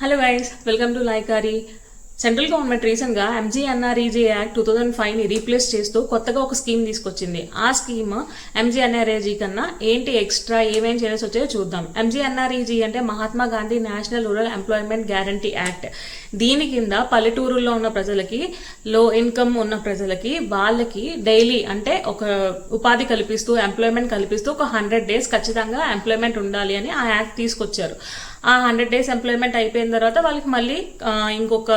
Hello guys, welcome to లైకారి. Central government రీసెంట్గా MGNREG act 2005ని రీప్లేస్ చేస్తూ కొత్తగా ఒక స్కీమ్ తీసుకొచ్చింది. ఆ స్కీమ్ ఎంజీఎన్ఆర్ఈజీ కన్నా ఏంటి ఎక్స్ట్రా ఏమేం చేయాల్సి వచ్చాయో చూద్దాం. ఎంజీఎన్ఆర్ఈజీ అంటే Mahatma Gandhi national rural employment guarantee act. దీని కింద పల్లెటూరుల్లో ఉన్న ప్రజలకి, లో ఇన్కమ్ ఉన్న ప్రజలకి, వాళ్ళకి డైలీ అంటే ఒక ఉపాధి కల్పిస్తూ, ఎంప్లాయ్మెంట్ కల్పిస్తూ ఒక 100 days ఖచ్చితంగా ఎంప్లాయ్మెంట్ ఉండాలి అని ఆ యాక్ట్ తీసుకొచ్చారు. ఆ 100 days ఎంప్లాయ్మెంట్ అయిపోయిన తర్వాత వాళ్ళకి మళ్ళీ ఇంకొక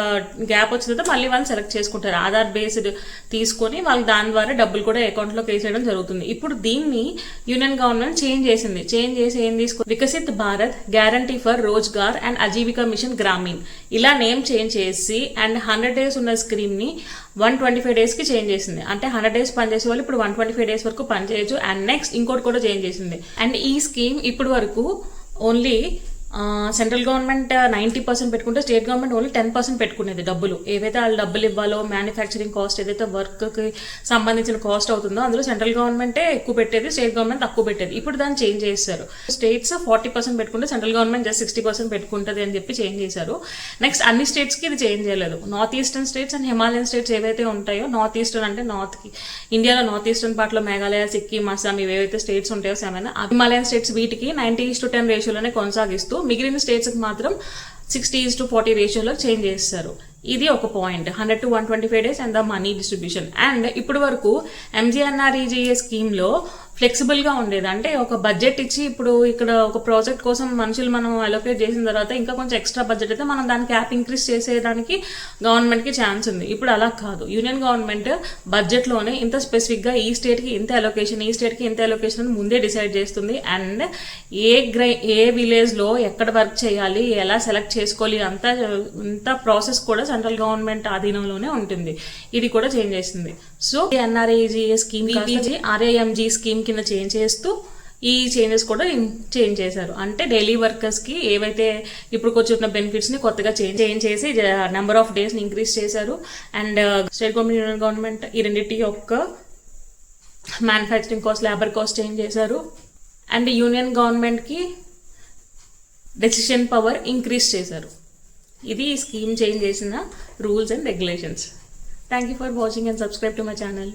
గ్యాప్ వచ్చిన తర్వాత మళ్ళీ వాళ్ళు సెలెక్ట్ చేసుకుంటారు. ఆధార్ బేస్డ్ తీసుకొని వాళ్ళు దాని ద్వారా డబ్బులు కూడా అకౌంట్లోకి వేసేయడం జరుగుతుంది. ఇప్పుడు దీన్ని యూనియన్ గవర్నమెంట్ చేంజ్ చేసి ఏం తీసుకుంది, Viksit Bharat guarantee for Rozgar and Ajeevika mission Grameen ఇలా నేమ్ చేంజ్ చేసి అండ్ 100 days ఉన్న స్కీమ్ని 125 daysకి చేంజ్ చేసింది. అంటే 100 days పనిచేసే వాళ్ళు ఇప్పుడు 125 days వరకు పనిచేయచ్చు. అండ్ నెక్స్ట్ ఇంకోటి కూడా చేంజ్ చేసింది. అండ్ ఈ స్కీమ్ ఇప్పుడు వరకు ఓన్లీ సెంట్రల్ గవర్నమెంట్ 90% పెట్టుకుంటే స్టేట్ గవర్నమెంట్ ఓన్లీ 10% పెట్టుకునేది డబ్బులు. ఏవైతే వాళ్ళు డబ్బులు ఇవ్వాలో, మ్యానుఫ్యాక్చరింగ్ కాస్ట్ ఏదైతే వర్క్కి సంబంధించిన కాస్ట్ అవుతుందో అందులో సెంట్రల్ గవర్నమెంటే ఎక్కువ పెట్టేది, స్టేట్ గవర్నమెంట్ తక్కువ పెట్టేది. ఇప్పుడు దాన్ని చేంజ్ చేశారు. స్టేట్స్ 40% పెట్టుకుంటే సెంట్రల్ గవర్నమెంట్ జస్ట్ 60% పెట్టుకుంటుంది అని చెప్పి చేంజ్ చేశారు. నెక్స్ట్ అన్ని స్టేట్స్కి ఇది చేంజ్ చేయలేదు. North eastern states and Himalayan states ఏవైతే ఉంటాయో, నార్త్ ఈస్టర్న్ అంటే నార్త్కి ఇండియాలో నార్త్ ఈస్టర్న్ పార్ట్లో మేఘాలయ, సిక్కిం, అస్సాం ఇవేవైతే స్టేట్స్ ఉంటాయో 7, హిమాలయన్ స్టేట్స్ వీటికి 90:10 రేషియోలోనే కొనసాగిస్తూ మిగిలిన స్టేట్స్కి మాత్రం 60:40 రేషియోలో చేంజ్ చేస్తారు. ఇది ఒక point. 100 to 125 days and the money distribution. And ఇప్పుడు వరకు ఎంజీఎన్ఆర్ఈజీఏ స్కీమ్లో ఫ్లెక్సిబుల్గా ఉండేది. అంటే ఒక బడ్జెట్ ఇచ్చి ఇప్పుడు ఇక్కడ ఒక ప్రాజెక్ట్ కోసం మనుషులు మనం అలొకేట్ చేసిన తర్వాత ఇంకా కొంచెం ఎక్స్ట్రా బడ్జెట్ అయితే మనం దాని క్యాప్ ఇంక్రీజ్ చేసేదానికి గవర్నమెంట్కి ఛాన్స్ ఉంది. ఇప్పుడు అలా కాదు. యూనియన్ గవర్నమెంట్ బడ్జెట్లోనే ఇంత స్పెసిఫిక్గా ఈ స్టేట్కి ఇంత అలొకేషన్, ఈ స్టేట్కి ఇంత అలొకేషన్ అని ముందే డిసైడ్ చేస్తుంది. అండ్ ఏ విలేజ్లో ఎక్కడ వర్క్ చేయాలి, ఎలా సెలెక్ట్ చేసుకోవాలి అంత ప్రాసెస్ కూడా సెంట్రల్ గవర్నమెంట్ ఆధీనంలోనే ఉంటుంది. ఇది కూడా చేంజ్ చేసింది. సో ఎన్ఆర్ఈజీఏ స్కీమ్ ఆర్ఐఎంజీ స్కీమ్ కింద చేంజ్ చేస్తూ ఈ చేంజెస్ కూడా చేంజ్ చేశారు. అంటే డైలీ వర్కర్స్కి ఏవైతే ఇప్పుడు వచ్చిన బెనిఫిట్స్ని కొత్తగా చేంజ్ చేసి నెంబర్ ఆఫ్ డేస్ని ఇంక్రీజ్ చేశారు. And state government, union government ఈ రెండింటి యొక్క manufacturing cost, labour cost change చేశారు. అండ్ యూనియన్ గవర్నమెంట్కి డెసిషన్ పవర్ ఇంక్రీజ్ చేశారు. ఇది ఈ స్కీమ్ చేంజ్ చేసిన rules and regulations. Thank you for watching and subscribe to my channel.